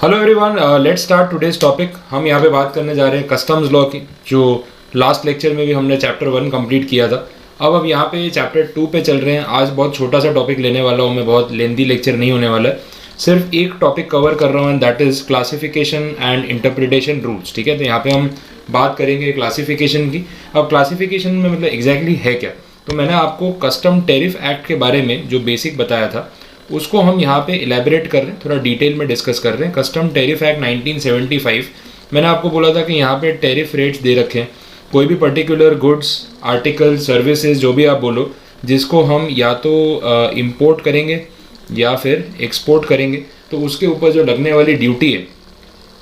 Hello everyone, let's start today's topic. हम यहाँ पे बात करने जा रहे हैं कस्टम्स लॉ की, जो लास्ट लेक्चर में भी हमने चैप्टर 1 कंप्लीट किया था। अब यहाँ पे चैप्टर 2 पे चल रहे हैं। आज बहुत छोटा सा टॉपिक लेने वाला हूँ मैं, बहुत लेंदी लेक्चर नहीं होने वाला है। सिर्फ एक टॉपिक कवर कर रहा हूँ and that is classification and interpretation rules. ठीक है, तो यहाँ पे हम बात करेंगे क्लासिफिकेशन की। अब क्लासिफिकेशन में मतलब एग्जैक्टली है क्या, तो मैंने आपको कस्टम टैरिफ एक्ट के बारे में जो बेसिक बताया था उसको हम यहाँ पे इलेबोरेट कर रहे हैं, थोड़ा डिटेल में डिस्कस कर रहे हैं। कस्टम टैरिफ एक्ट 1975, मैंने आपको बोला था कि यहाँ पे टैरिफ रेट्स दे रखे हैं। कोई भी पर्टिकुलर गुड्स, आर्टिकल, सर्विसेज जो भी आप बोलो, जिसको हम या तो इंपोर्ट करेंगे या फिर एक्सपोर्ट करेंगे, तो उसके ऊपर जो लगने वाली ड्यूटी है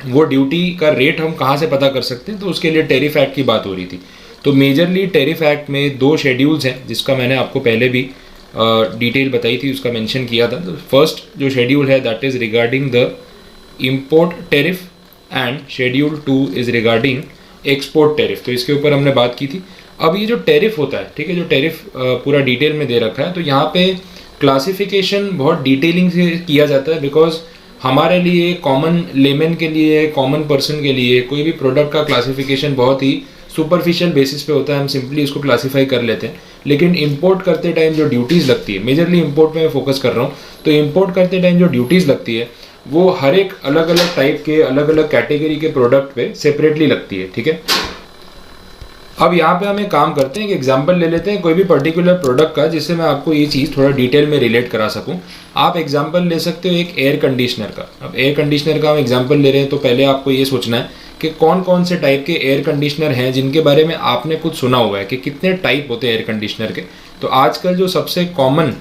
वो ड्यूटी का रेट हम कहाँ से पता कर सकते हैं, तो उसके लिए टैरिफ एक्ट की बात हो रही थी। तो मेजरली टैरिफ एक्ट में 2 शेड्यूल्स हैं, जिसका मैंने आपको पहले भी डिटेल बताई थी, उसका मेंशन किया था। तो फर्स्ट जो शेड्यूल है that is regarding the import tariff and schedule 2 is regarding export tariff. तो इसके ऊपर हमने बात की थी। अब ये जो टैरिफ होता है, ठीक है, जो टैरिफ पूरा डिटेल में दे रखा है, तो यहाँ पे क्लासिफिकेशन बहुत डिटेलिंग से किया जाता है, बिकॉज हमारे लिए, कॉमन लेमन के लिए, कॉमन पर्सन के लिए कोई भी प्रोडक्ट का क्लासिफिकेशन बहुत ही सुपरफिशियल बेसिस पे होता है। हम सिंपली इसको क्लासीफाई कर लेते हैं। लेकिन इंपोर्ट करते टाइम जो ड्यूटीज़ लगती है, मेजरली इंपोर्ट पे मैं फोकस कर रहा हूँ, तो इंपोर्ट करते टाइम जो ड्यूटीज़ लगती है वो हर एक अलग अलग टाइप के, अलग अलग कैटेगरी के प्रोडक्ट पे सेपरेटली लगती है। ठीक है, अब यहाँ पे हम एक काम करते हैं, एक एग्जांपल ले लेते हैं कोई भी पर्टिकुलर प्रोडक्ट का, जिससे मैं आपको ये चीज़ थोड़ा डिटेल में रिलेट करा सकूँ। आप एग्जांपल ले सकते हो एक एयर कंडीशनर का। अब एयर कंडीशनर का हम एग्जांपल ले रहे हैं, तो पहले आपको ये सोचना है कि कौन कौन से टाइप के एयर कंडीशनर हैं जिनके बारे में आपने कुछ सुना हुआ है, कि कितने टाइप होते हैं एयर कंडीशनर के। तो आजकल जो सबसे कॉमन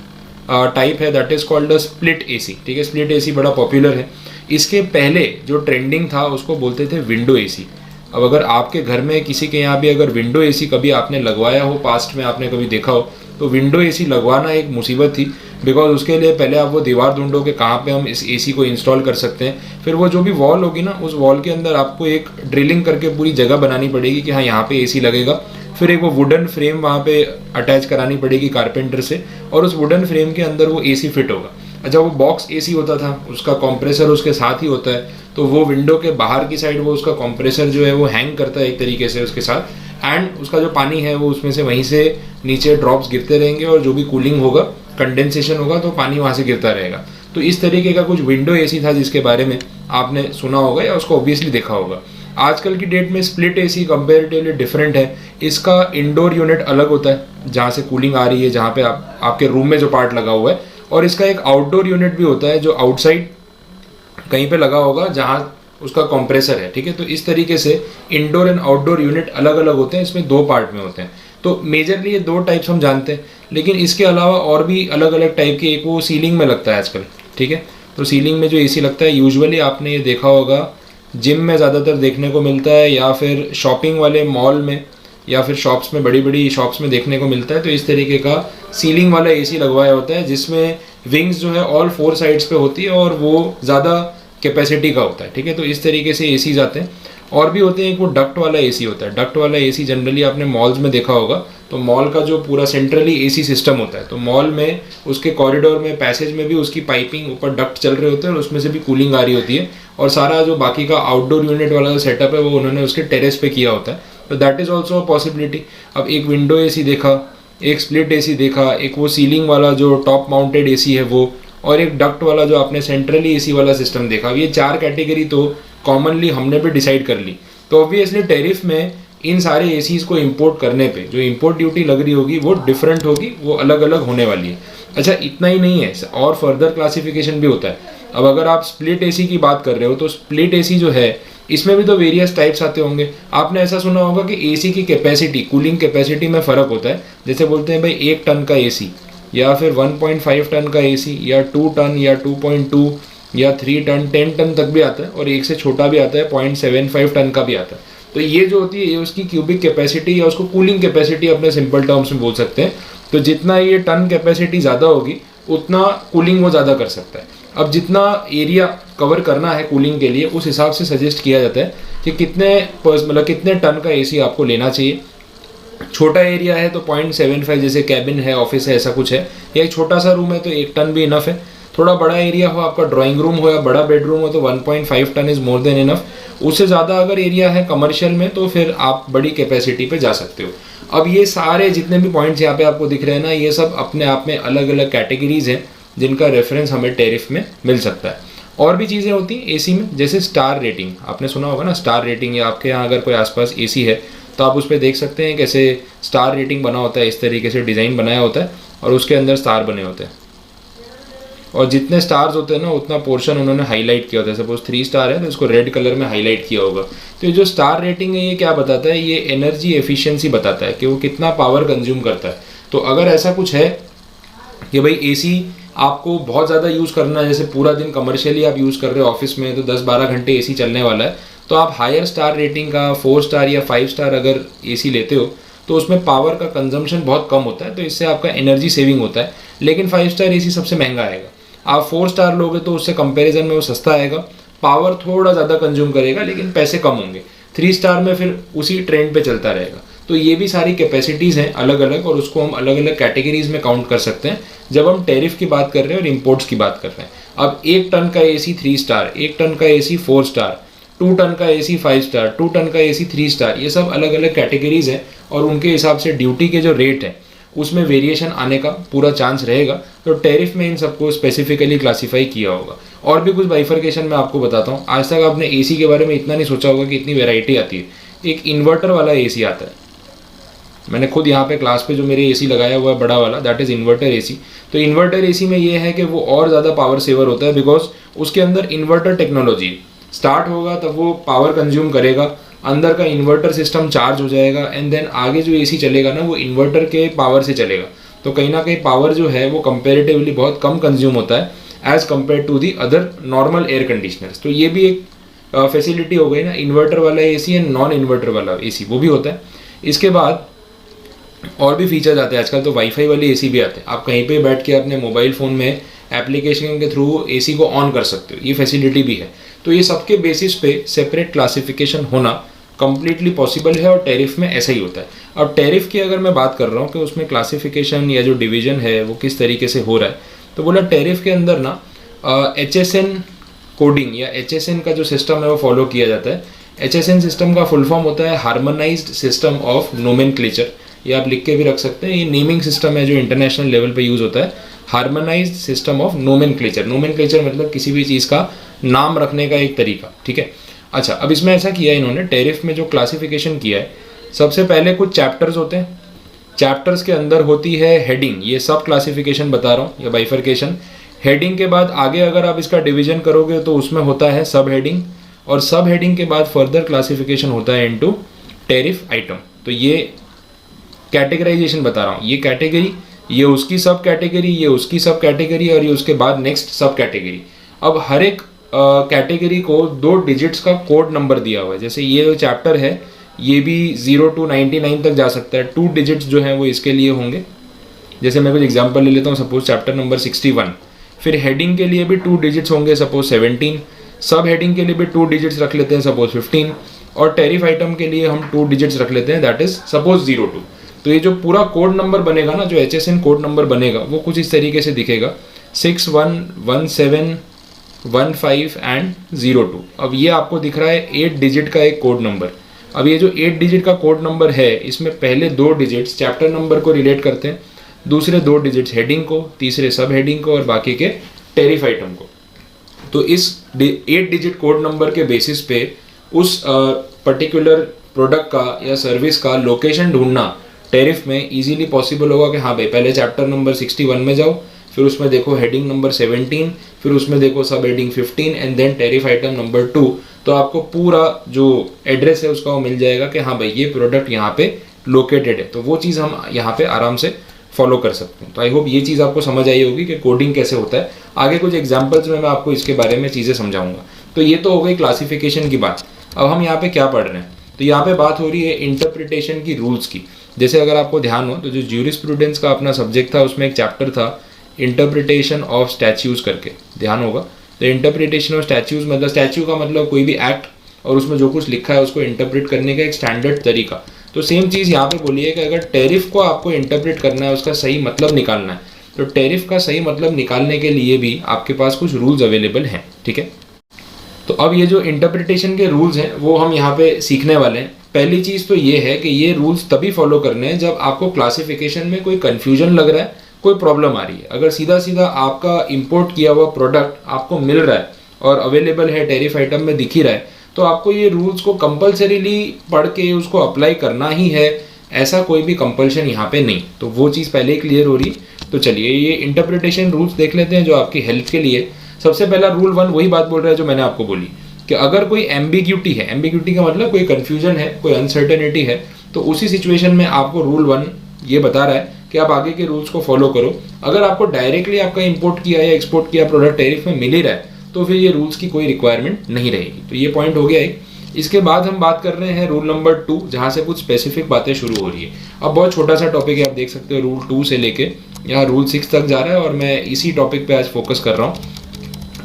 टाइप है that is called a split AC. ठीक है, स्प्लिट एसी बड़ा पॉपुलर है। इसके पहले जो ट्रेंडिंग था उसको बोलते थे विंडो एसी। अब अगर आपके घर में किसी के यहाँ भी अगर विंडो एसी कभी आपने लगवाया हो, पास्ट में आपने कभी देखा हो, तो विंडो एसी लगवाना एक मुसीबत थी, बिकॉज उसके लिए पहले आप वो दीवार ढूंढो कि कहाँ पे हम इस एसी को इंस्टॉल कर सकते हैं। फिर वो जो भी वॉल होगी ना, उस वॉल के अंदर आपको एक ड्रिलिंग करके पूरी जगह बनानी पड़ेगी कि हाँ यहाँ पे एसी लगेगा। फिर एक वो वुडन फ्रेम वहाँ पे अटैच करानी पड़ेगी कारपेंटर से, और उस वुडन फ्रेम के अंदर वो एसी फिट होगा। अच्छा, वो बॉक्स एसी होता था, उसका कंप्रेसर उसके साथ ही होता है, तो वो विंडो के बाहर की साइड वो उसका कंप्रेसर जो है वो हैंग करता है एक तरीके से उसके साथ, एंड उसका जो पानी है वो उसमें से वहीं से नीचे ड्रॉप्स गिरते रहेंगे, और जो भी कूलिंग होगा, कंडेंसेशन होगा, तो पानी वहाँ से गिरता रहेगा। तो इस तरीके का कुछ विंडो एसी था जिसके बारे में आपने सुना होगा या उसको ऑब्वियसली देखा होगा। आजकल की डेट में स्प्लिट एसी कंपेरेटिवली डिफरेंट है। इसका इंडोर यूनिट अलग होता है, जहाँ से कूलिंग आ रही है, जहाँ पे आपके रूम में जो पार्ट लगा हुआ है, और इसका एक आउटडोर यूनिट भी होता है जो आउटसाइड कहीं पे लगा होगा, जहाँ उसका कंप्रेसर है। ठीक है, तो इस तरीके से इंडोर एंड आउटडोर यूनिट अलग अलग होते हैं, इसमें 2 पार्ट में होते हैं। तो मेजरली ये 2 टाइप्स हम जानते हैं, लेकिन इसके अलावा और भी अलग अलग टाइप के, एक वो सीलिंग में लगता है आजकल। ठीक है, तो सीलिंग में जो एसी लगता है, यूजुअली आपने ये देखा होगा जिम में ज़्यादातर देखने को मिलता है, या फिर शॉपिंग वाले मॉल में, या फिर शॉप्स में, बड़ी बड़ी शॉप्स में देखने को मिलता है। तो इस तरीके का सीलिंग वाला एसी लगवाया होता है, जिसमें विंग्स जो है ऑल 4 साइड्स पे होती है, और वो ज़्यादा कैपेसिटी का होता है। ठीक है, तो इस तरीके से एसीज आते हैं। और भी होते हैं, एक वो डक्ट वाला एसी होता है। डक्ट वाला एसी जनरली आपने मॉल्स में देखा होगा, तो मॉल का जो पूरा सेंट्रली एसी सिस्टम होता है, तो मॉल में उसके कॉरिडोर में, पैसेज में भी उसकी पाइपिंग ऊपर डक्ट चल रहे होते हैं, और उसमें से भी कूलिंग आ रही होती है, और सारा जो बाकी का आउटडोर यूनिट वाला जो सेटअप है वो उन्होंने उसके टेरेस पे किया होता है। तो that is also a possibility. अब एक विंडो एसी देखा, एक स्प्लिट एसी देखा, एक वो सीलिंग वाला जो टॉप माउंटेड एसी है वो, और एक डक्ट वाला जो आपने सेंट्रली एसी वाला सिस्टम देखा। ये 4 कैटेगरी तो कॉमनली हमने भी डिसाइड कर ली। तो ऑब्वियसली टैरिफ में इन सारे एसीज को इंपोर्ट करने पे जो इंपोर्ट ड्यूटी लग रही होगी वो डिफरेंट होगी, वो अलग अलग होने वाली है। अच्छा, इतना ही नहीं है, और फर्दर क्लासिफिकेशन भी होता है। अब अगर आप स्प्लिट एसी की बात कर रहे हो, तो स्प्लिट एसी जो है इसमें भी तो वेरियस टाइप्स आते होंगे। आपने ऐसा सुना होगा कि एसी की कैपेसिटी, कूलिंग कैपेसिटी में फ़र्क होता है। जैसे बोलते हैं भाई 1 टन का एसी, या फिर 1.5 टन का एसी, या 2 टन, या 2.2, या 3 टन, 10 टन तक भी आता है, और एक से छोटा भी आता है, 0.75 टन का भी आता है। तो ये जो होती है, ये उसकी क्यूबिक कैपेसिटी, या उसको कूलिंग कैपेसिटी अपने सिंपल टर्म्स में बोल सकते हैं। तो जितना ये टन कैपेसिटी ज़्यादा होगी, उतना कूलिंग वो ज़्यादा कर सकता है। अब जितना एरिया कवर करना है कूलिंग के लिए, उस हिसाब से सजेस्ट किया जाता है कि कितने टन का एसी आपको लेना चाहिए। छोटा एरिया है तो 0.75, जैसे कैबिन है, ऑफिस है, ऐसा कुछ है, या एक छोटा सा रूम है तो 1 टन भी इनफ है। थोड़ा बड़ा एरिया हो, आपका ड्राइंग रूम हो या बड़ा बेडरूम हो तो 1.5 ton is more than enough. उससे ज़्यादा अगर एरिया है कमर्शियल में तो फिर आप बड़ी कैपेसिटी पे जा सकते हो। अब ये सारे जितने भी पॉइंट्स यहाँ पे आपको दिख रहे हैं ना, ये सब अपने आप में अलग अलग कैटेगरीज हैं जिनका रेफरेंस हमें टैरिफ में मिल सकता है। और भी चीज़ें होती हैं एसी में, जैसे स्टार रेटिंग, आपने सुना होगा ना स्टार रेटिंग, या आपके यहाँ अगर कोई आसपास एसी है तो आप उस पर देख सकते हैं कैसे स्टार रेटिंग बना होता है, इस तरीके से डिज़ाइन बनाया होता है और उसके अंदर स्टार बने होते हैं, और जितने स्टार्स होते हैं ना उतना पोर्शन उन्होंने हाईलाइट किया होता है। सपोज 3 स्टार है तो इसको रेड कलर में हाईलाइट किया होगा। तो ये जो स्टार रेटिंग है ये क्या बताता है, ये एनर्जी एफिशिएंसी बताता है कि वो कितना पावर कंज्यूम करता है। तो अगर ऐसा कुछ है कि भाई एसी आपको बहुत ज़्यादा यूज़ करना है, जैसे पूरा दिन कमर्शियली आप यूज़ कर रहे हो ऑफिस में तो 10-12 घंटे एसी चलने वाला है, तो आप हायर स्टार रेटिंग का 4 स्टार या 5 स्टार अगर एसी लेते हो तो उसमें पावर का कंजम्पशन बहुत कम होता है, तो इससे आपका एनर्जी सेविंग होता है। लेकिन 5 स्टार एसी सबसे महंगा आएगा। आप 4 स्टार लोगे तो उससे कंपैरिजन में वो सस्ता आएगा, पावर थोड़ा ज़्यादा कंज्यूम करेगा लेकिन पैसे कम होंगे। 3 स्टार में फिर उसी ट्रेंड पे चलता रहेगा। तो ये भी सारी कैपेसिटीज़ हैं अलग अलग, और उसको हम अलग अलग कैटेगरीज में काउंट कर सकते हैं जब हम टैरिफ की बात कर रहे हैं और इम्पोर्ट्स की बात कर रहे हैं। अब 1 टन का एसी 3 स्टार, 1 टन का एसी 4 स्टार, 2 टन का एसी 5 स्टार, 2 टन का एसी 3 स्टार, ये सब अलग अलग कैटेगरीज हैं और उनके हिसाब से ड्यूटी के जो रेट हैं उसमें वेरिएशन आने का पूरा चांस रहेगा। तो टैरिफ में इन सबको स्पेसिफिकली क्लासीफाई किया होगा। और भी कुछ बाइफर्केशन मैं आपको बताता हूँ। आज तक आपने एसी के बारे में इतना नहीं सोचा होगा कि इतनी वैरायटी आती है। एक इन्वर्टर वाला एसी आता है, मैंने खुद यहाँ पे क्लास पे जो मेरे एसी लगाया हुआ है बड़ा वाला, दैट इज़ इन्वर्टर एसी। तो इन्वर्टर एसी में ये है कि वो और ज़्यादा पावर सेवर होता है बिकॉज उसके अंदर इन्वर्टर टेक्नोलॉजी स्टार्ट होगा तब वो पावर कंज्यूम करेगा, अंदर का इन्वर्टर सिस्टम चार्ज हो जाएगा एंड देन आगे जो एसी चलेगा ना वो इन्वर्टर के पावर से चलेगा। तो कहीं ना कहीं पावर जो है वो कंपेरेटिवली बहुत कम कंज्यूम होता है as compared to the other normal air conditioners. तो ये भी एक फैसिलिटी हो गई ना, इन्वर्टर वाला एसी एंड नॉन इन्वर्टर वाला एसी वो भी होता है। इसके बाद और भी फीचर्स आते हैं आजकल, तो वाईफाई वाले एसी भी आते हैं। आप कहीं पे बैठ के अपने मोबाइल फ़ोन में एप्लीकेशन के थ्रू एसी को ऑन कर सकते हो, ये फैसिलिटी भी है। तो ये सबके बेसिस पे सेपरेट क्लासिफिकेशन होना कम्प्लीटली पॉसिबल है और टैरिफ में ऐसा ही होता है। अब टैरिफ की अगर मैं बात कर रहा हूँ कि उसमें क्लासिफिकेशन या जो डिवीजन है वो किस तरीके से हो रहा है, तो बोला टैरिफ के अंदर ना HSN कोडिंग या HSN का जो सिस्टम है वो फॉलो किया जाता है। HSN सिस्टम का फुल फॉर्म होता है हार्मोनाइज्ड सिस्टम ऑफ नोमेनक्लेचर। ये आप लिख के भी रख सकते हैं, ये नेमिंग सिस्टम है जो इंटरनेशनल लेवल पे यूज़ होता है, harmonised system of nomenclature. Nomenclature मतलब किसी भी चीज़ का नाम रखने का एक तरीका, ठीक है। अच्छा, अब इसमें ऐसा किया है इन्होंने, टैरिफ में जो क्लासिफिकेशन किया है, सबसे पहले कुछ चैप्टर्स होते हैं, चैप्टर्स के अंदर होती है हेडिंग, ये सब क्लासिफिकेशन बता रहा हूँ या बाइफर्केशन। हेडिंग के बाद आगे अगर आप इसका डिवीजन करोगे तो उसमें होता है सब हेडिंग, और सब हेडिंग के बाद फर्दर क्लासिफिकेशन होता है इनटू टैरिफ आइटम। तो ये कैटेगराइजेशन बता रहा हूँ, ये कैटेगरी, ये उसकी सब कैटेगरी, ये उसकी सब कैटेगरी, और ये उसके बाद नेक्स्ट सब कैटेगरी। अब हर एक कैटेगरी को 2 डिजिट्स का कोड नंबर दिया हुआ है। जैसे ये जो चैप्टर है ये भी 0 to 99 तक जा सकता है, 2 डिजिट्स जो हैं वो इसके लिए होंगे। जैसे मैं कुछ एग्जांपल ले लेता हूँ, सपोज चैप्टर नंबर 61, फिर हेडिंग के लिए भी 2 डिजिट्स होंगे, सपोज 17, सब हेडिंग के लिए भी 2 डिजिट्स रख लेते हैं, सपोज 15, और टैरिफ आइटम के लिए हम 2 डिजिट्स रख लेते हैं, दैट इज सपोज 02। तो ये जो पूरा कोड नंबर बनेगा ना, जो HSN कोड नंबर बनेगा वो कुछ इस तरीके से दिखेगा, 611715 एंड 02। अब ये आपको दिख रहा है 8 डिजिट का एक कोड नंबर। अब ये जो 8 डिजिट का कोड नंबर है इसमें पहले 2 डिजिट्स चैप्टर नंबर को रिलेट करते हैं, दूसरे 2 डिजिट्स हेडिंग को, तीसरे सब हेडिंग को और बाकी के टैरिफ आइटम को। तो इस 8 डिजिट कोड नंबर के बेसिस पे उस पर्टिकुलर प्रोडक्ट का या सर्विस का लोकेशन ढूंढना टैरिफ में इजीली पॉसिबल होगा कि हाँ भाई पहले चैप्टर नंबर 61 में जाओ, फिर उसमें देखो हेडिंग नंबर 17, फिर उसमें देखो सब heading 15 and then tariff item number 2। तो आपको पूरा जो एड्रेस है उसका वो मिल जाएगा कि हाँ भाई ये प्रोडक्ट यहाँ पे लोकेटेड है। तो वो चीज़ हम यहाँ पे आराम से फॉलो कर सकते हैं। तो आई होप ये चीज़ आपको समझ आई होगी कि कोडिंग कैसे होता है। आगे कुछ एग्जाम्पल्स में मैं आपको इसके बारे में चीज़ें समझाऊंगा। तो ये तो हो गई क्लासिफिकेशन की बात। अब हम यहाँ पे क्या पढ़ रहे हैं, तो यहाँ पे बात हो रही है इंटरप्रिटेशन की रूल्स की। जैसे अगर आपको ध्यान हो तो जो ज्यूरिस्प्रूडेंस का अपना सब्जेक्ट था उसमें एक चैप्टर था इंटरप्रिटेशन ऑफ स्टैच्यूज करके, ध्यान होगा। तो इंटरप्रिटेशन ऑफ स्टैच्यूज मतलब स्टैच्यू का मतलब कोई भी एक्ट और उसमें जो कुछ लिखा है उसको इंटरप्रेट करने का एक स्टैंडर्ड तरीका। तो सेम चीज़ यहाँ पे बोली है कि अगर टैरिफ को आपको इंटरप्रेट करना है, उसका सही मतलब निकालना है, तो टैरिफ का सही मतलब निकालने के लिए भी आपके पास कुछ रूल्स अवेलेबल हैं, ठीक है। तो अब ये जो इंटरप्रिटेशन के रूल्स हैं वो हम यहाँ पे सीखने वाले हैं। पहली चीज़ तो ये है कि ये रूल्स तभी फॉलो करने हैं जब आपको क्लासिफिकेशन में कोई कन्फ्यूजन लग रहा है, कोई प्रॉब्लम आ रही है। अगर सीधा सीधा आपका इंपोर्ट किया हुआ प्रोडक्ट आपको मिल रहा है और अवेलेबल है, टैरिफ आइटम में दिख ही रहा है, तो आपको ये रूल्स को कंपल्सरीली पढ़ के उसको अप्लाई करना ही है, ऐसा कोई भी कंपल्शन यहाँ पे नहीं। तो वो चीज़ पहले ही क्लियर हो रही। तो चलिए ये इंटरप्रिटेशन रूल्स देख लेते हैं जो आपकी हेल्प के लिए। सबसे पहला रूल 1 वही बात बोल रहा है जो मैंने आपको बोली कि अगर कोई एम्बिग्यूटी है, एम्बिग्यूटी का मतलब कोई कन्फ्यूजन है, कोई अनसर्टेनिटी है, तो उसी सिचुएशन में आपको रूल 1 ये बता रहा है कि आप आगे के रूल्स को फॉलो करो। अगर आपको डायरेक्टली आपका इंपोर्ट किया या एक्सपोर्ट किया प्रोडक्ट टैरिफ में मिल ही रहा है तो फिर ये रूल्स की कोई रिक्वायरमेंट नहीं रहेगी। तो ये पॉइंट हो गया एक। इसके बाद हम बात कर रहे हैं रूल नंबर 2, जहाँ से कुछ स्पेसिफिक बातें शुरू हो रही है। अब बहुत छोटा सा टॉपिक है, आप देख सकते हो रूल 2 से लेके यहाँ रूल 6 तक जा रहा है और मैं इसी टॉपिक पे आज फोकस कर रहा हूँ।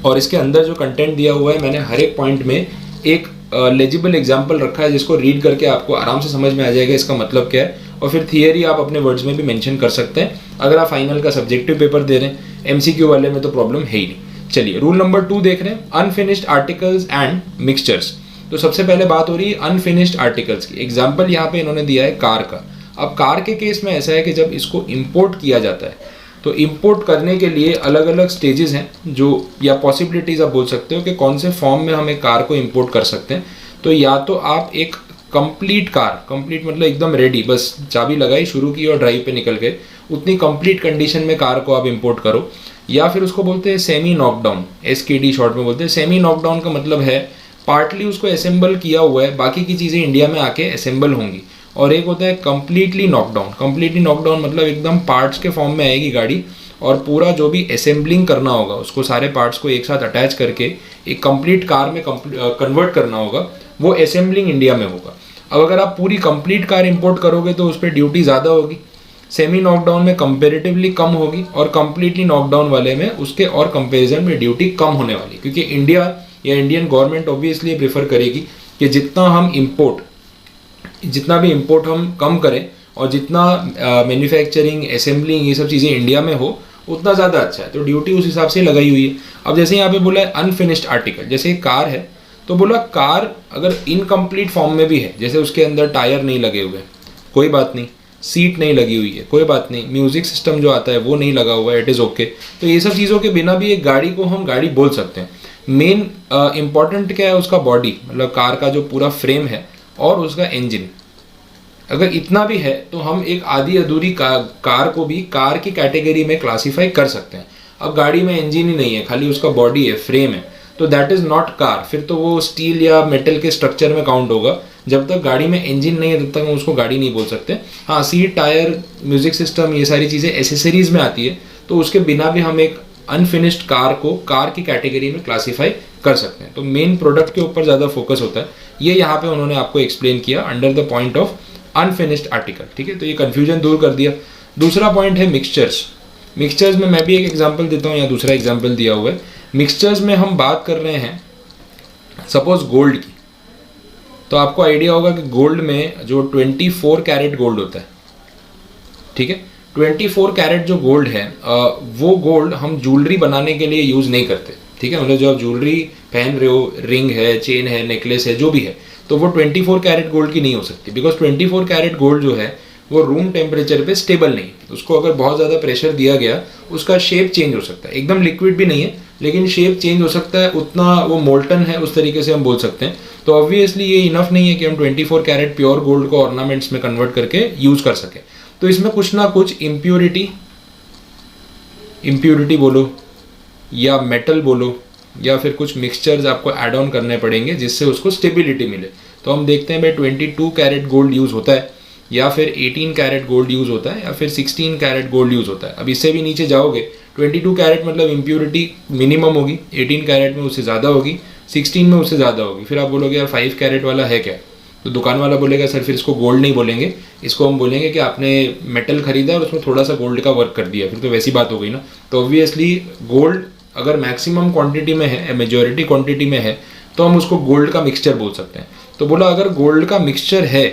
और इसके अंदर जो कंटेंट दिया हुआ है मैंने हर एक पॉइंट में एक लेजिबल एग्जाम्पल रखा है जिसको रीड करके आपको आराम से समझ में आ जाएगा इसका मतलब क्या है। और फिर थियरी आप अपने वर्ड्स में भी मेंशन कर सकते हैं अगर आप फाइनल का सब्जेक्टिव पेपर दे रहे हैं। एमसीक्यू वाले में तो प्रॉब्लम है ही नहीं। चलिए रूल नंबर 2 देख रहे हैं, अनफिनिश्ड आर्टिकल्स एंड मिक्सचर्स। तो सबसे पहले बात हो रही है अनफिनिश्ड आर्टिकल्स की। एग्जाम्पल यहाँ पे इन्होंने दिया है कार का। अब कार के केस में ऐसा है कि जब इसको इम्पोर्ट किया जाता है तो इंपोर्ट करने के लिए अलग अलग स्टेजेस हैं जो, या पॉसिबिलिटीज़ आप बोल सकते हो कि कौन से फॉर्म में हम एक कार को इंपोर्ट कर सकते हैं। तो या तो आप एक कंप्लीट कार, कंप्लीट मतलब एकदम रेडी, बस चाबी लगाई शुरू की और ड्राइव पे निकल गए, उतनी कंप्लीट कंडीशन में कार को आप इंपोर्ट करो। या फिर उसको बोलते हैं सेमी नॉकडाउन, SKD शॉर्ट में बोलते हैं। सेमी नॉकडाउन का मतलब है पार्टली उसको असेंबल किया हुआ है, बाकी की चीज़ें इंडिया में आके असेंबल होंगी। और एक होता है कंप्लीटली नॉकडाउन। कंप्लीटली नॉकडाउन मतलब एकदम पार्ट्स के फॉर्म में आएगी गाड़ी और पूरा जो भी असेंबलिंग करना होगा उसको, सारे पार्ट्स को एक साथ अटैच करके एक कंप्लीट कार में कन्वर्ट करना होगा, वो असेंबलिंग इंडिया में होगा। अब अगर आप पूरी कंप्लीट कार इंपोर्ट करोगे तो उस पर ड्यूटी ज़्यादा होगी, सेमी नॉकडाउन में कंपेरेटिवली कम होगी, और कंप्लीटली नॉकडाउन वाले में उसके और कंपेरिजन में ड्यूटी कम होने वाली। क्योंकि इंडिया या इंडियन गवर्नमेंट ऑब्वियसली प्रेफर करेगी कि जितना भी इंपोर्ट हम कम करें और जितना मैन्युफैक्चरिंग, असेंबलिंग, ये सब चीज़ें इंडिया में हो उतना ज़्यादा अच्छा है। तो ड्यूटी उस हिसाब से लगाई हुई है। अब जैसे यहाँ पे बोला है अनफिनिश्ड आर्टिकल, जैसे कार है तो बोला कार अगर इनकम्प्लीट फॉर्म में भी है, जैसे उसके अंदर टायर नहीं लगे हुए, कोई बात नहीं, सीट नहीं लगी हुई है, कोई बात नहीं, म्यूजिक सिस्टम जो आता है वो नहीं लगा हुआ है, इट इज़ ओके। तो ये सब चीज़ों के बिना भी एक गाड़ी को हम गाड़ी बोल सकते हैं। मेन इम्पॉर्टेंट क्या है, उसका बॉडी, मतलब कार का जो पूरा फ्रेम है और उसका इंजन, अगर इतना भी है तो हम एक आधी अधूरी कार को भी कार की कैटेगरी में क्लासीफाई कर सकते हैं। अब गाड़ी में इंजन ही नहीं है, खाली उसका बॉडी है, फ्रेम है, तो दैट इज़ नॉट कार। फिर तो वो स्टील या मेटल के स्ट्रक्चर में काउंट होगा। जब तक गाड़ी में इंजन नहीं है तब तक हम उसको गाड़ी नहीं बोल सकते। हाँ, सीट, टायर, म्यूजिक सिस्टम, ये सारी चीज़ें एसेसरीज में आती है, तो उसके बिना भी हम एक अनफिनिश्ड कार को कार की कैटेगरी में क्लासीफाई कर सकते हैं। तो मेन प्रोडक्ट के ऊपर ज़्यादा फोकस होता है, ये यहाँ पे उन्होंने आपको एक्सप्लेन किया under the point of unfinished article. ठीक है, तो ये कन्फ्यूजन दूर कर दिया। दूसरा पॉइंट है मिक्सचर्स। मिक्सचर्स में मैं भी एक एग्जांपल देता हूँ, या दूसरा एग्जांपल दिया हुआ है। मिक्सचर्स में हम बात कर रहे हैं सपोज गोल्ड की, तो आपको आइडिया होगा कि गोल्ड में जो 24 कैरेट गोल्ड होता है, ठीक है, 24 कैरेट जो गोल्ड है वो गोल्ड हम ज्वेलरी बनाने के लिए यूज़ नहीं करते। ठीक है, मतलब जो आप ज्वेलरी पहन रहे हो, रिंग है, चेन है, नेकलेस है, जो भी है, तो वो 24 कैरेट गोल्ड की नहीं हो सकती, बिकॉज 24 कैरेट गोल्ड जो है वो रूम टेम्परेचर पे स्टेबल नहीं है। उसको अगर बहुत ज़्यादा प्रेशर दिया गया उसका शेप चेंज हो सकता है। एकदम लिक्विड भी नहीं है लेकिन शेप चेंज हो सकता है, उतना वो मोल्टन है, उस तरीके से हम बोल सकते हैं। तो ऑब्वियसली ये इनफ नहीं है कि हम 24 कैरेट प्योर गोल्ड को ऑर्नामेंट्स में कन्वर्ट करके यूज़ कर सकें। तो इसमें कुछ ना कुछ इम्प्योरिटी बोलो या मेटल बोलो या फिर कुछ मिक्सचर्स आपको ऐड ऑन करने पड़ेंगे जिससे उसको स्टेबिलिटी मिले। तो हम देखते हैं भाई 22 कैरेट गोल्ड यूज़ होता है, या फिर 18 कैरेट गोल्ड यूज़ होता है, या फिर 16 कैरेट गोल्ड यूज़ होता है। अब इससे भी नीचे जाओगे, 22 कैरेट मतलब इम्प्योरिटी मिनिमम होगी, 18 कैरेट में उससे ज़्यादा होगी, 16 में उससे ज़्यादा होगी। फिर आप बोलोगे यार 5 कैरेट वाला है क्या, तो दुकान वाला बोलेगा सर फिर इसको गोल्ड नहीं बोलेंगे, इसको हम बोलेंगे कि आपने मेटल खरीदा और उसमें थोड़ा सा गोल्ड का वर्क कर दिया, फिर तो वैसी बात हो गई ना। तो ऑब्वियसली गोल्ड अगर मैक्सिमम क्वांटिटी में है, मेजॉरिटी क्वांटिटी में है, तो हम उसको गोल्ड का मिक्सचर बोल सकते हैं। तो बोला अगर गोल्ड का मिक्सचर है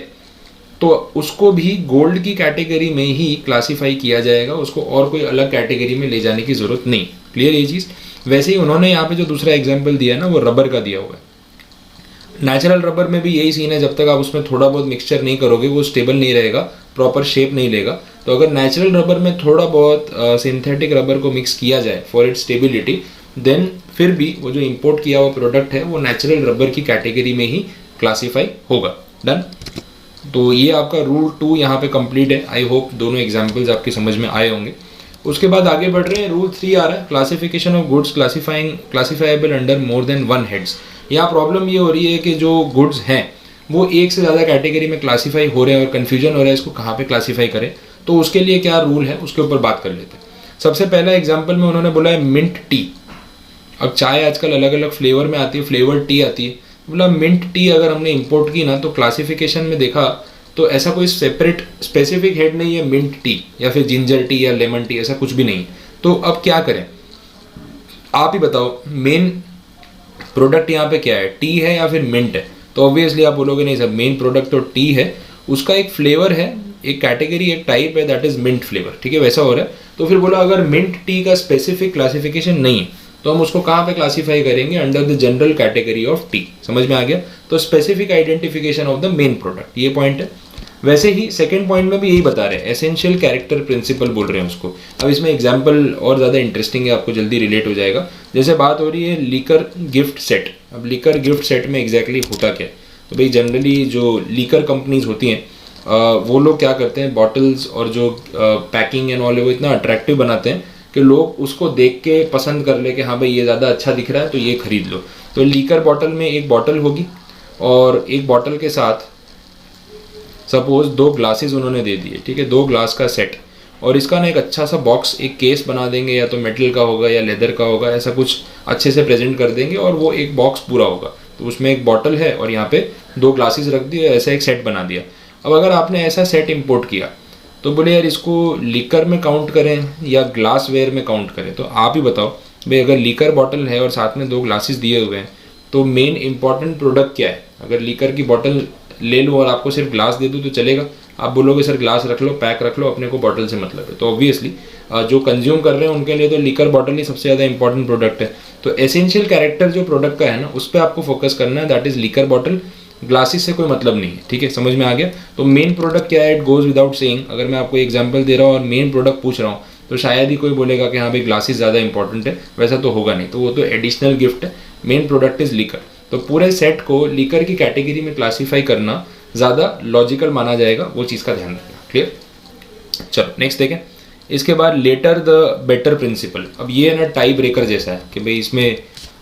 तो उसको भी गोल्ड की कैटेगरी में ही क्लासीफाई किया जाएगा, उसको और कोई अलग कैटेगरी में ले जाने की ज़रूरत नहीं। क्लियर ये चीज़। वैसे ही उन्होंने यहाँ पे जो दूसरा एग्जाम्पल दिया है ना, वो रबर का दिया हुआ है। नेचुरल रबर में भी यही सीन है, जब तक आप उसमें थोड़ा बहुत मिक्सचर नहीं करोगे वो स्टेबल नहीं रहेगा, प्रॉपर शेप नहीं लेगा। तो अगर नेचुरल रबर में थोड़ा बहुत सिंथेटिक रबर को मिक्स किया जाए फॉर इट्स स्टेबिलिटी, देन फिर भी वो जो इंपोर्ट किया हुआ प्रोडक्ट है वो नेचुरल रबर की कैटेगरी में ही क्लासीफाई होगा। डन। तो ये आपका रूल 2 यहाँ पे कंप्लीट है। आई होप दोनों एग्जांपल्स आपके समझ में आए होंगे। उसके बाद आगे बढ़ रहे हैं, रूल 3 आ रहा है, classification of goods classifiable under more than 1 heads. यहाँ प्रॉब्लम ये हो रही है कि जो गुड्स हैं वो एक से ज़्यादा कैटेगरी में क्लासीफाई हो रहे हैं और कन्फ्यूजन हो रहा है इसको कहाँ पे क्लासीफाई करें। तो उसके लिए क्या रूल है उसके ऊपर बात कर लेते हैं। सबसे पहला एग्जाम्पल में उन्होंने बोला है मिंट टी। अब चाय आजकल अलग अलग फ्लेवर में आती है, फ्लेवर टी आती है। बोला मिंट टी अगर हमने इंपोर्ट की ना तो क्लासिफिकेशन में देखा तो ऐसा कोई सेपरेट स्पेसिफिक हेड नहीं है मिंट टी या फिर जिंजर टी या लेमन टी, ऐसा कुछ भी नहीं। तो अब क्या करें, आप ही बताओ। मेन प्रोडक्ट यहाँ पे क्या है, टी है या फिर मिंट है? तो ऑब्वियसली आप बोलोगे नहीं सर, मेन प्रोडक्ट तो टी है, उसका एक फ्लेवर है, एक कैटेगरी, एक टाइप है, दैट इज मिंट फ्लेवर। ठीक है, वैसा हो रहा है। तो फिर बोला अगर मिंट टी का स्पेसिफिक क्लासिफिकेशन नहीं है तो हम उसको कहाँ पे क्लासीफाई करेंगे, under the general category of T. समझ में आ गया? तो specific identification of the main product, ये पॉइंट है। वैसे ही सेकंड पॉइंट में भी यही बता रहे हैं, एसेंशियल कैरेक्टर प्रिंसिपल बोल रहे हैं उसको। अब इसमें एग्जांपल और ज़्यादा इंटरेस्टिंग है, आपको जल्दी रिलेट हो जाएगा। जैसे बात हो रही है लीकर गिफ्ट सेट। अब लीकर गिफ्ट सेट में एग्जैक्टली होता क्या है? तो भाई जनरली जो लीकर कंपनीज होती हैं वो लोग क्या करते हैं, बॉटल्स और जो पैकिंग एंड ऑल है वो इतना अट्रैक्टिव बनाते हैं कि लोग उसको देख के पसंद कर ले कि हाँ भाई ये ज़्यादा अच्छा दिख रहा है तो ये खरीद लो। तो लीकर बॉटल में एक बॉटल होगी और एक बॉटल के साथ सपोज 2 ग्लासेस उन्होंने दे दिए। ठीक है, 2 ग्लास का सेट, और इसका ना एक अच्छा सा बॉक्स, एक केस बना देंगे, या तो मेटल का होगा या लेदर का होगा, ऐसा कुछ अच्छे से प्रेजेंट कर देंगे और वो एक बॉक्स पूरा होगा। तो उसमें एक बॉटल है और यहाँ पे 2 ग्लासेस रख दिए, ऐसा एक सेट बना दिया। अब अगर आपने ऐसा सेट इंपोर्ट किया तो बोले यार इसको लीकर में काउंट करें या ग्लास वेयर में काउंट करें? तो आप ही बताओ भाई, अगर लीकर बॉटल है और साथ में 2 ग्लासेस दिए हुए हैं तो मेन इंपॉर्टेंट प्रोडक्ट क्या है? अगर लीकर की बॉटल ले लूँ और आपको सिर्फ ग्लास दे दूँ तो चलेगा? आप बोलोगे सर ग्लास रख लो, पैक रख लो, अपने को बॉटल से मतलब है। तो ऑब्वियसली जो कंज्यूम कर रहे हैं उनके लिए तो लीकर बॉटल ही सबसे ज़्यादा इंपॉर्टेंट प्रोडक्ट है। तो एसेंशियल कैरेक्टर जो प्रोडक्ट का है ना, उस पर आपको फोकस करना है, that is liquor bottle. Glasses से कोई मतलब नहीं है। ठीक है, समझ में आ गया? तो मेन प्रोडक्ट क्या है, इट गोज विदाउट सेइंग। अगर मैं आपको एग्जांपल दे रहा हूँ और मेन प्रोडक्ट पूछ रहा हूँ तो शायद ही कोई बोलेगा कि हाँ भाई ग्लासेस ज़्यादा इंपॉर्टेंट है, वैसा तो होगा नहीं। तो वो तो एडिशनल गिफ्ट है, मेन प्रोडक्ट इज लीकर। तो पूरे सेट को लीकर की कैटेगरी में क्लासीफाई करना ज़्यादा लॉजिकल माना जाएगा, वो चीज़ का ध्यान रखना। क्लियर? चलो नेक्स्ट देखें। इसके बाद लेटर द बेटर प्रिंसिपल। अब ये ना टाई ब्रेकर जैसा है कि भाई इसमें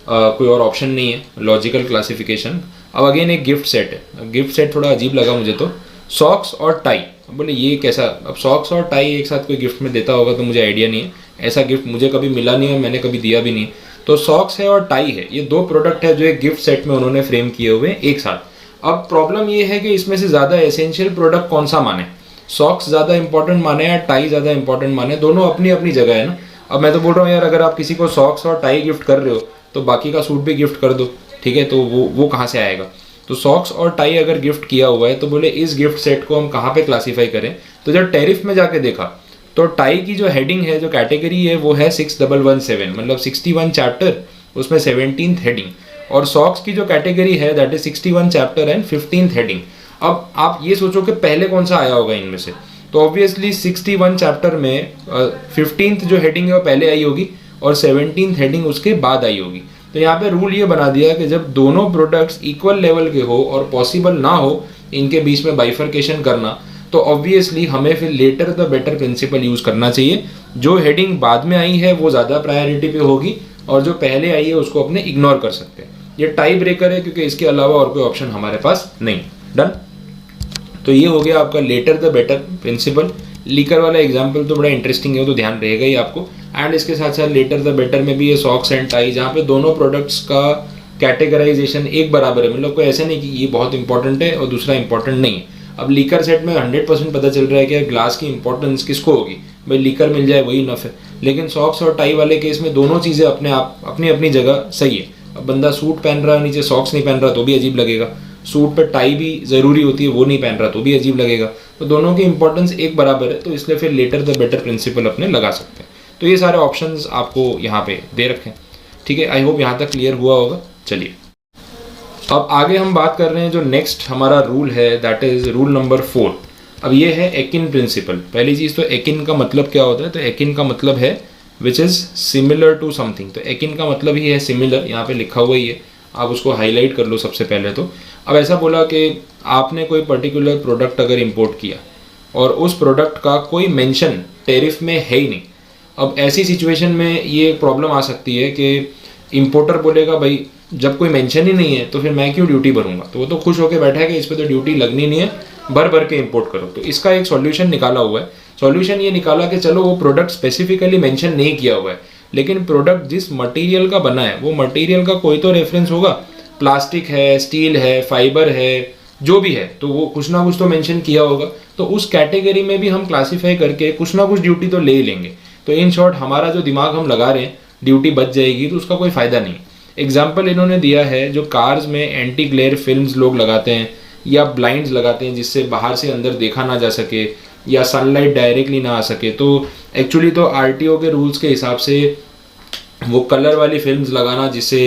कोई और ऑप्शन नहीं है, लॉजिकल क्लासिफिकेशन। अब अगेन एक गिफ्ट सेट है। अब गिफ्ट सेट थोड़ा अजीब लगा मुझे तो, सॉक्स और टाई। अब बोले ये कैसा? अब सॉक्स और टाई एक साथ कोई गिफ्ट में देता होगा तो मुझे आइडिया नहीं है, ऐसा गिफ्ट मुझे कभी मिला नहीं है, मैंने कभी दिया भी नहीं। तो सॉक्स है और टाई है, ये 2 प्रोडक्ट है जो एक गिफ्ट सेट में उन्होंने फ्रेम किए हुए एक साथ। अब प्रॉब्लम ये है कि इसमें से ज़्यादा एसेंशियल प्रोडक्ट कौन सा माने, सॉक्स ज़्यादा इंपॉर्टेंट माने या टाई ज़्यादा इंपॉर्टेंट माने? दोनों अपनी अपनी जगह है ना। अब मैं तो बोल रहा हूँ यार, अगर आप किसी को सॉक्स और टाई गिफ्ट कर रहे हो तो बाकी का सूट भी गिफ्ट कर दो। ठीक है, तो वो कहाँ से आएगा? तो सॉक्स और टाई अगर गिफ्ट किया हुआ है तो बोले इस गिफ्ट सेट को हम कहाँ पे क्लासीफाई करें? तो जब टैरिफ में जाके देखा तो टाई की जो हेडिंग है, जो कैटेगरी है, वो है 6117, मतलब 61 चैप्टर, उसमें 17th हेडिंग। और सॉक्स की जो कैटेगरी है that is 61 chapter and 15th heading. अब आप ये सोचो कि पहले कौन सा आया होगा इनमें से? तो ऑब्वियसली 61 चैप्टर में 15th जो हेडिंग है वो पहले आई होगी और 17th हेडिंग उसके बाद आई होगी। तो यहाँ पे रूल ये बना दिया कि जब दोनों प्रोडक्ट्स इक्वल लेवल के हो और पॉसिबल ना हो इनके बीच में बाइफर्केशन करना, तो ऑब्वियसली हमें फिर later the better principle use करना चाहिए। जो हेडिंग बाद में आई है वो ज़्यादा प्रायोरिटी पे होगी और जो पहले आई है उसको अपने इग्नोर कर सकते हैं। ये टाई ब्रेकर है क्योंकि इसके अलावा और कोई ऑप्शन हमारे पास नहीं। डन? तो ये हो गया आपका later the better principle. Liquor वाला एग्जाम्पल तो बड़ा इंटरेस्टिंग है, वो तो ध्यान रहेगा ही आपको। एंड इसके साथ साथ लेटर द बेटर में भी ये सॉक्स एंड टाई, जहाँ पे दोनों प्रोडक्ट्स का कैटेगराइजेशन एक बराबर है, मतलब कोई ऐसा नहीं कि ये बहुत इंपॉर्टेंट है और दूसरा इंपॉर्टेंट नहीं है। अब लीकर सेट में 100% पता चल रहा है कि ग्लास की इंपॉर्टेंस किसको होगी, भाई लीकर मिल जाए वही इनफ है। लेकिन सॉक्स और टाई वाले केस में दोनों चीज़ें अपने आप अपनी अपनी जगह सही है। अब बंदा सूट पहन रहा है नीचे सॉक्स नहीं पहन रहा तो भी अजीब लगेगा। सूट पे टाई भी ज़रूरी होती है वो नहीं पहन रहा तो भी अजीब लगेगा। तो दोनों की इंपॉर्टेंस एक बराबर है, तो इसलिए फिर लेटर द बेटर प्रिंसिपल अपने लगा सकते हैं। तो ये सारे ऑप्शंस आपको यहाँ पे दे रखे हैं, ठीक है। आई होप यहाँ तक क्लियर हुआ होगा। चलिए अब आगे हम बात कर रहे हैं जो नेक्स्ट हमारा रूल है, दैट इज रूल नंबर 4। अब ये है एकिन प्रिंसिपल। पहली चीज़ तो एकिन का मतलब क्या होता है, तो एकिन का मतलब है which is similar to something. तो एकिन का मतलब ही है सिमिलर, यहाँ पे लिखा हुआ ही है, आप उसको हाईलाइट कर लो सबसे पहले। तो अब ऐसा बोला कि आपने कोई पर्टिकुलर प्रोडक्ट अगर इंपोर्ट किया और उस प्रोडक्ट का कोई मेंशन टैरिफ में है ही नहीं। अब ऐसी सिचुएशन में ये प्रॉब्लम आ सकती है कि इंपोर्टर बोलेगा भाई जब कोई मेंशन ही नहीं है तो फिर मैं क्यों ड्यूटी भरूंगा, तो वो तो खुश होकर बैठा है कि इस पर तो ड्यूटी लगनी नहीं है, भर भर के इंपोर्ट करो। तो इसका एक सॉल्यूशन निकाला हुआ है। सॉल्यूशन ये निकाला कि चलो वो प्रोडक्ट स्पेसिफिकली मेंशन नहीं किया हुआ है, लेकिन प्रोडक्ट जिस मटेरियल का बना है वो मटेरियल का कोई तो रेफरेंस होगा, प्लास्टिक है, स्टील है, फाइबर है, जो भी है, तो वो कुछ ना कुछ तो मेंशन किया होगा। तो उस कैटेगरी में भी हम क्लासीफाई करके कुछ ना कुछ ड्यूटी तो ले ही लेंगे। तो इन शॉर्ट हमारा जो दिमाग हम लगा रहे हैं ड्यूटी बच जाएगी, तो उसका कोई फ़ायदा नहीं। एग्जाम्पल इन्होंने दिया है जो कार्स में एंटी ग्लेयर फिल्म्स लोग लगाते हैं या ब्लाइंड्स लगाते हैं जिससे बाहर से अंदर देखा ना जा सके या सनलाइट डायरेक्टली ना आ सके। तो एक्चुअली तो आरटीओ के रूल्स के हिसाब से वो कलर वाली फिल्म्स लगाना जिससे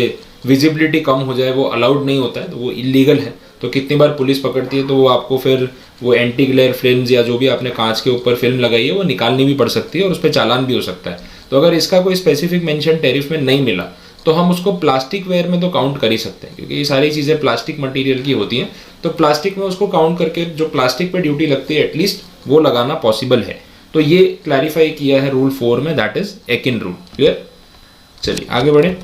विजिबिलिटी कम हो जाए वो अलाउड नहीं होता है, तो वो इलीगल है। तो कितनी बार पुलिस पकड़ती है तो वो आपको फिर वो एंटी ग्लेयर फिल्म्स या जो भी आपने कांच के ऊपर फिल्म लगाई है वो निकालनी भी पड़ सकती है और उस पर चालान भी हो सकता है। तो अगर इसका कोई स्पेसिफिक मेंशन टैरिफ में नहीं मिला तो हम उसको प्लास्टिक वेयर में तो काउंट कर ही सकते हैं, क्योंकि ये सारी चीज़ें प्लास्टिक मटेरियल की होती हैं। तो प्लास्टिक में उसको काउंट करके जो प्लास्टिक पे ड्यूटी लगती है एटलीस्ट वो लगाना पॉसिबल है। तो ये क्लैरिफाई किया है रूल 4 में, that is Eakin rule. Clear? चलिए आगे बढ़े।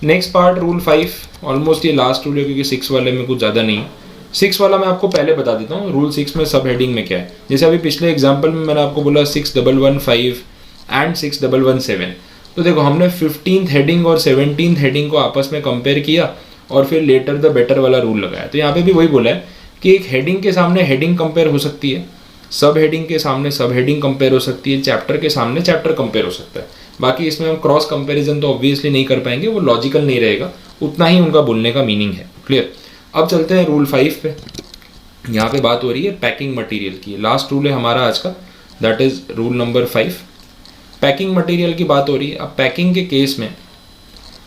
नेक्स्ट पार्ट रूल 5, ऑलमोस्ट ये लास्ट रूल है क्योंकि 6 वाले में कुछ ज़्यादा नहीं है। 6 वाला मैं आपको पहले बता देता हूँ रूल 6 में सब हेडिंग में क्या है। जैसे अभी पिछले एग्जाम्पल में मैंने आपको बोला 6115 एंड 6117। तो देखो हमने 15th हेडिंग और 17th हेडिंग को आपस में कंपेयर किया और फिर लेटर द बेटर वाला रूल लगाया। तो यहाँ पे भी वही बोला है कि एक हेडिंग के सामने हेडिंग कंपेयर हो सकती है, सब हेडिंग के सामने सब हेडिंग कंपेयर हो सकती है, चैप्टर के सामने चैप्टर कंपेयर हो सकता है। बाकी इसमें हम क्रॉस कंपैरिजन तो ऑब्वियसली नहीं कर पाएंगे, वो लॉजिकल नहीं रहेगा, उतना ही उनका बोलने का मीनिंग है। क्लियर? अब चलते हैं रूल 5 पे। यहाँ पे बात हो रही है पैकिंग मटेरियल की। लास्ट रूल है हमारा आज का, that is rule number 5। Packing material की बात हो रही है। अब पैकिंग के केस में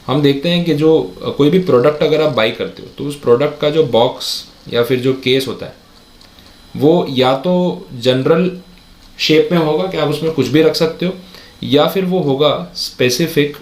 हम देखते हैं कि जो कोई भी प्रोडक्ट अगर आप बाई करते हो तो उस प्रोडक्ट का जो बॉक्स या फिर जो केस होता है वो या तो जनरल शेप में होगा कि आप उसमें कुछ भी रख सकते हो, या फिर वो होगा specific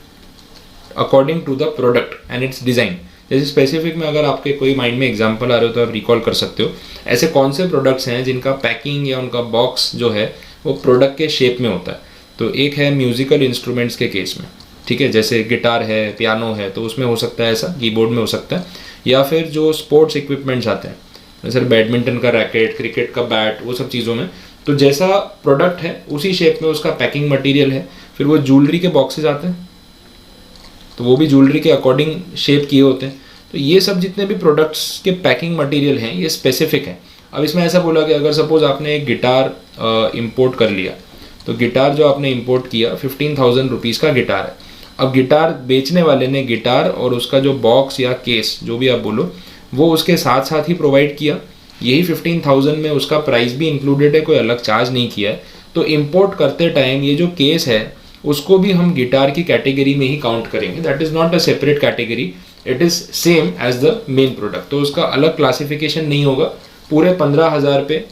according to the product and its design. जैसे स्पेसिफिक में अगर आपके कोई माइंड में एग्जांपल आ रहे हो तो आप रिकॉल कर सकते हो ऐसे कौन से प्रोडक्ट्स हैं जिनका पैकिंग या उनका बॉक्स जो है वो प्रोडक्ट के शेप में होता है। तो एक है म्यूजिकल इंस्ट्रूमेंट्स के केस में, ठीक है, जैसे गिटार है, पियानो है, तो उसमें हो सकता है ऐसा, कीबोर्ड में हो सकता है, या फिर जो स्पोर्ट्स इक्विपमेंट्स आते हैं जैसे बैडमिंटन का रैकेट, क्रिकेट का बैट, वो सब चीज़ों में। तो जैसा प्रोडक्ट है उसी शेप में उसका पैकिंग मटेरियल है। फिर वो ज्वेलरी के बॉक्सेस आते हैं तो वो भी ज्वेलरी के अकॉर्डिंग शेप किए होते हैं। तो ये सब जितने भी प्रोडक्ट्स के पैकिंग मटेरियल हैं ये स्पेसिफिक हैं। अब इसमें ऐसा बोला कि अगर सपोज आपने एक गिटार इंपोर्ट कर लिया, तो गिटार जो आपने इंपोर्ट किया 15,000 रुपीज़ का गिटार है। अब गिटार बेचने वाले ने गिटार और उसका जो बॉक्स या केस जो भी आप बोलो वो उसके साथ साथ ही प्रोवाइड किया। यही 15,000 में उसका प्राइस भी इंक्लूडेड है, कोई अलग चार्ज नहीं किया है। तो इंपोर्ट करते टाइम ये जो केस है उसको भी हम गिटार की कैटेगरी में ही काउंट करेंगे। That is not a separate category, it is same as the main product. तो उसका अलग क्लासिफिकेशन नहीं होगा। पूरे 15,000 पे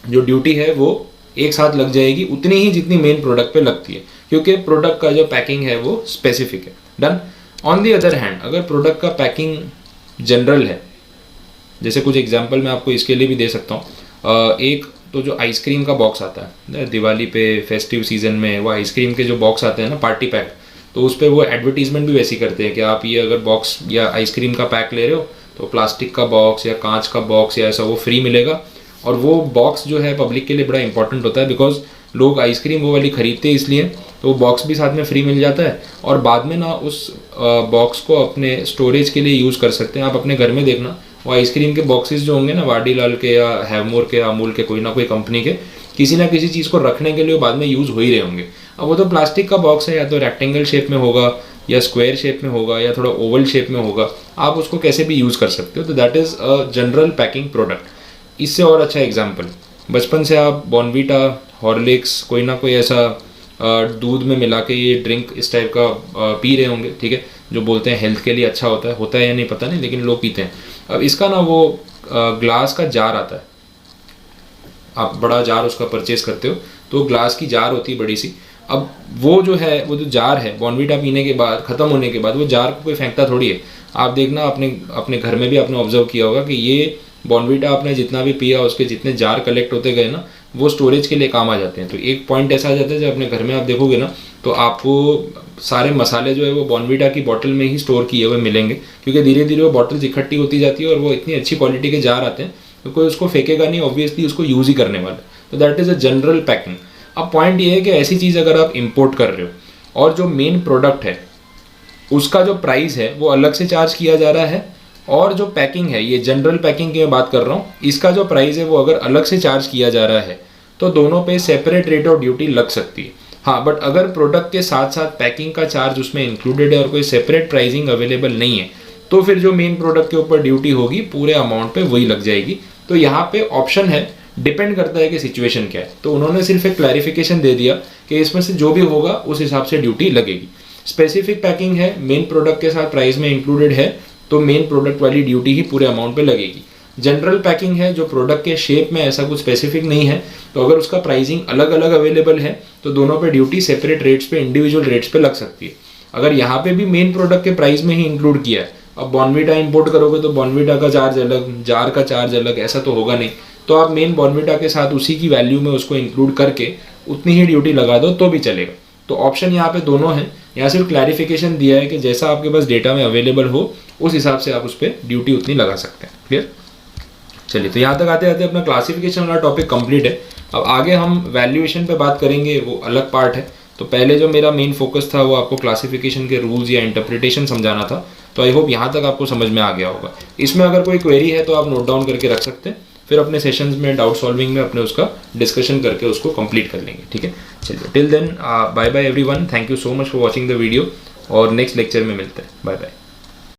जो ड्यूटी है वो एक साथ लग जाएगी, उतनी ही जितनी मेन प्रोडक्ट पे लगती है, क्योंकि प्रोडक्ट का जो पैकिंग है वो स्पेसिफिक है। Done. On the other hand अगर प्रोडक्ट का पैकिंग जनरल है, जैसे कुछ एग्जांपल मैं आपको इसके लिए भी दे सकता हूँ। एक तो जो आइसक्रीम का बॉक्स आता है दिवाली पे, फेस्टिव सीजन में, वो आइसक्रीम के जो बॉक्स आते हैं ना पार्टी पैक, तो उस पर वो एडवर्टीजमेंट भी वैसी करते हैं कि आप ये अगर बॉक्स या आइसक्रीम का पैक ले रहे हो तो प्लास्टिक का बॉक्स या कांच का बॉक्स या ऐसा वो फ्री मिलेगा। और वो बॉक्स जो है पब्लिक के लिए बड़ा इंपॉर्टेंट होता है, बिकॉज लोग आइसक्रीम वो वाली खरीदते हैं इसलिए, तो वो बॉक्स भी साथ में फ्री मिल जाता है। और बाद में ना उस बॉक्स को अपने स्टोरेज के लिए यूज़ कर सकते हैं। आप अपने घर में देखना वो आइसक्रीम के बॉक्सेस जो होंगे ना वाडीलाल के या हैवमोर के, अमूल के, कोई ना कोई कंपनी के, किसी ना किसी चीज़ को रखने के लिए बाद में यूज़ हो ही रहे होंगे। अब वो तो प्लास्टिक का बॉक्स है, या तो रेक्टेंगल शेप में होगा या स्क्वायर शेप में होगा या थोड़ा ओवल शेप में होगा, आप उसको कैसे भी यूज़ कर सकते हो। तो that is a general packing product. इससे और अच्छा एग्जाम्पल, बचपन से आप बॉर्नवीटा, हॉर्लिक्स, कोई ना कोई ऐसा दूध में मिला के ये ड्रिंक इस टाइप का पी रहे होंगे, ठीक है, जो बोलते हैं हेल्थ के लिए अच्छा होता है या नहीं पता नहीं, लेकिन लोग पीते हैं। अब इसका ना वो ग्लास का जार आता है, आप बड़ा जार उसका परचेज करते हो, तो ग्लास की जार होती है बड़ी सी। अब वो जो जार है बॉर्नवीटा पीने के बाद, ख़त्म होने के बाद, वो जार को कोई फेंकता थोड़ी है। आप देखना अपने घर में भी आपने ऑब्जर्व किया होगा कि ये बॉर्नवीटा आपने जितना भी पिया उसके जितने जार कलेक्ट होते गए ना, वो स्टोरेज के लिए काम आ जाते हैं। तो एक पॉइंट ऐसा आ जाता है जब अपने घर में आप देखोगे ना, तो आपको सारे मसाले जो है वो बॉर्नवीटा की बॉटल में ही स्टोर किए हुए मिलेंगे, क्योंकि धीरे धीरे वो बॉटल्स इकट्ठी होती जाती है और वो इतनी अच्छी क्वालिटी के जार आते हैं तो कोई उसको फेंकेगा नहीं, ऑब्वियसली उसको यूज़ ही करने वाला है। तो that is a general packing. अब पॉइंट ये है कि ऐसी चीज़ अगर आप इंपोर्ट कर रहे हो और जो मेन प्रोडक्ट है उसका जो प्राइस है वो अलग से चार्ज किया जा रहा है, और जो पैकिंग है, ये जनरल पैकिंग की मैं बात कर रहा हूँ, इसका जो प्राइस है वो अगर अलग से चार्ज किया जा रहा है, तो दोनों पे सेपरेट रेट ऑफ ड्यूटी लग सकती है। हाँ, बट अगर प्रोडक्ट के साथ साथ पैकिंग का चार्ज उसमें इंक्लूडेड है और कोई सेपरेट प्राइसिंग अवेलेबल नहीं है, तो फिर जो मेन प्रोडक्ट के ऊपर ड्यूटी होगी पूरे अमाउंट पे वही लग जाएगी। तो यहाँ पे ऑप्शन है, डिपेंड करता है कि सिचुएशन क्या है। तो उन्होंने सिर्फ एक क्लैरिफिकेशन दे दिया कि इसमें से जो भी होगा उस हिसाब से ड्यूटी लगेगी। स्पेसिफिक पैकिंग है, मेन प्रोडक्ट के साथ प्राइस में इंक्लूडेड है, तो मेन प्रोडक्ट वाली ड्यूटी ही पूरे अमाउंट पे लगेगी। जनरल पैकिंग है, जो प्रोडक्ट के शेप में ऐसा कुछ स्पेसिफिक नहीं है, तो अगर उसका प्राइसिंग अलग अलग अवेलेबल है तो दोनों पे ड्यूटी सेपरेट रेट्स पे, इंडिविजुअल रेट्स पे लग सकती है। अगर यहाँ पे भी मेन प्रोडक्ट के प्राइस में ही इंक्लूड किया है, अब बॉर्नवीटा इंपोर्ट करोगे तो बॉर्नवीटा का चार्ज अलग, जार का चार्ज अलग, ऐसा तो होगा नहीं। तो आप मेन बॉर्नवीटा के साथ उसी की वैल्यू में उसको इंक्लूड करके उतनी ही ड्यूटी लगा दो तो भी चलेगा। तो ऑप्शन यहाँ पे दोनों हैं। यहाँ सिर्फ क्लैरिफिकेशन दिया है कि जैसा आपके पास डेटा में अवेलेबल हो उस हिसाब से आप उस पर ड्यूटी उतनी लगा सकते हैं। क्लियर? चलिए, तो यहाँ तक आते आते अपना क्लासिफिकेशन वाला टॉपिक कंप्लीट है। अब आगे हम वैल्यूएशन पे बात करेंगे, वो अलग पार्ट है। तो पहले जो मेरा मेन फोकस था वो आपको क्लासिफिकेशन के रूल्स या इंटरप्रिटेशन समझाना था। तो आई होप यहाँ तक आपको समझ में आ गया होगा। इसमें अगर कोई क्वेरी है तो आप नोट डाउन करके रख सकते हैं, फिर अपने सेशंस में डाउट सॉल्विंग में अपने उसका डिस्कशन करके उसको कंप्लीट कर लेंगे। ठीक है, चलिए, till then bye bye everyone, thank you so much for watching the video, और नेक्स्ट लेक्चर में मिलते हैं। Bye bye.